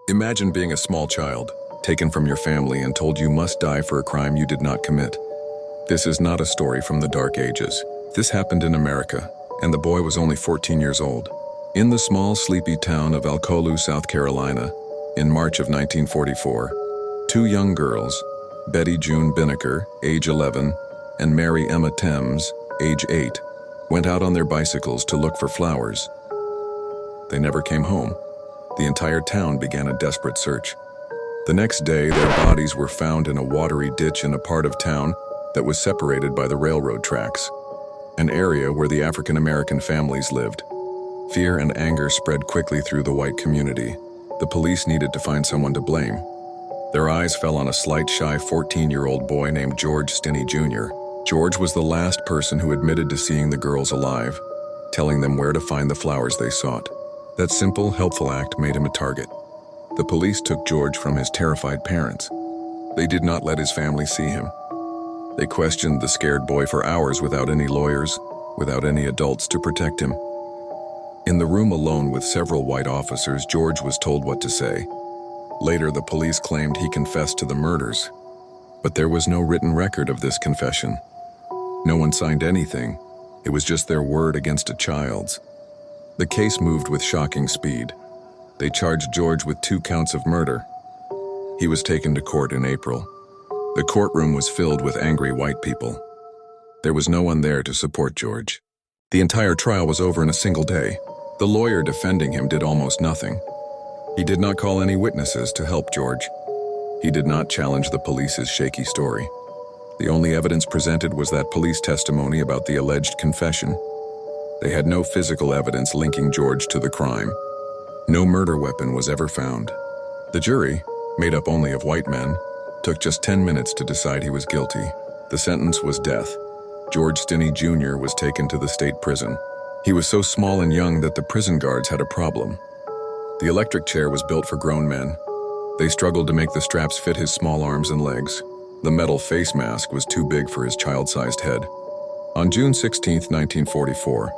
Imagine being a small child, taken from your family and told you must die for a crime you did not commit. This is not a story from the Dark Ages. This happened in America, and the boy was only 14 years old. In the small, sleepy town of Alcolu, South Carolina, in March of 1944, two young girls, Betty June Binnicker, age 11, and Mary Emma Thames, age 8, went out on their bicycles to look for flowers. They never came home. The entire town began a desperate search. The next day, their bodies were found in a watery ditch in a part of town that was separated by the railroad tracks, an area where the African American families lived. Fear and anger spread quickly through the white community. The police needed to find someone to blame. Their eyes fell on a slight, shy 14-year-old boy named George Stinney Jr. George was the last person who admitted to seeing the girls alive, telling them where to find the flowers they sought. That simple, helpful act made him a target. The police took George from his terrified parents. They did not let his family see him. They questioned the scared boy for hours without any lawyers, without any adults to protect him. In the room alone with several white officers, George was told what to say. Later, the police claimed he confessed to the murders, but there was no written record of this confession. No one signed anything. It was just their word against a child's. The case moved with shocking speed. They charged George with 2 counts of murder. He was taken to court in April. The courtroom was filled with angry white people. There was no one there to support George. The entire trial was over in a single day. The lawyer defending him did almost nothing. He did not call any witnesses to help George. He did not challenge the police's shaky story. The only evidence presented was that police testimony about the alleged confession. They had no physical evidence linking George to the crime. No murder weapon was ever found. The jury, made up only of white men, took just 10 minutes to decide he was guilty. The sentence was death. George Stinney Jr. was taken to the state prison. He was so small and young that the prison guards had a problem. The electric chair was built for grown men. They struggled to make the straps fit his small arms and legs. The metal face mask was too big for his child-sized head. On June 16, 1944,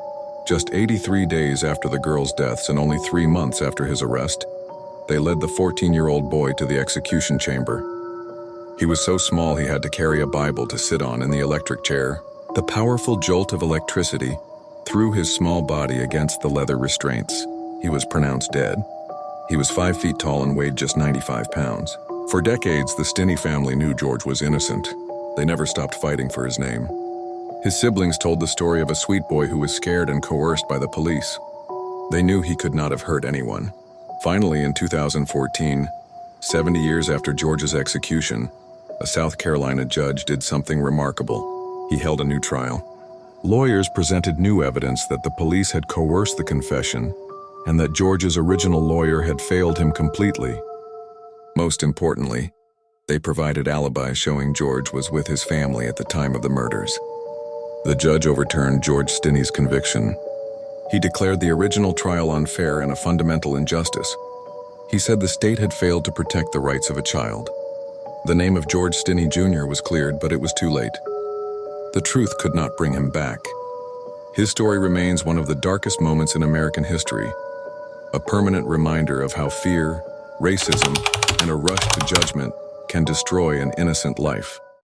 just 83 days after the girls' deaths and only 3 months after his arrest, they led the 14-year-old boy to the execution chamber. He was so small he had to carry a Bible to sit on in the electric chair. The powerful jolt of electricity threw his small body against the leather restraints. He was pronounced dead. He was 5 feet tall and weighed just 95 pounds. For decades, the Stinney family knew George was innocent. They never stopped fighting for his name. His siblings told the story of a sweet boy who was scared and coerced by the police. They knew he could not have hurt anyone. Finally, in 2014, 70 years after George's execution, a South Carolina judge did something remarkable. He held a new trial. Lawyers presented new evidence that the police had coerced the confession and that George's original lawyer had failed him completely. Most importantly, they provided alibis showing George was with his family at the time of the murders. The judge overturned George Stinney's conviction. He declared the original trial unfair and a fundamental injustice. He said the state had failed to protect the rights of a child. The name of George Stinney Jr. was cleared, but it was too late. The truth could not bring him back. His story remains one of the darkest moments in American history, a permanent reminder of how fear, racism, and a rush to judgment can destroy an innocent life.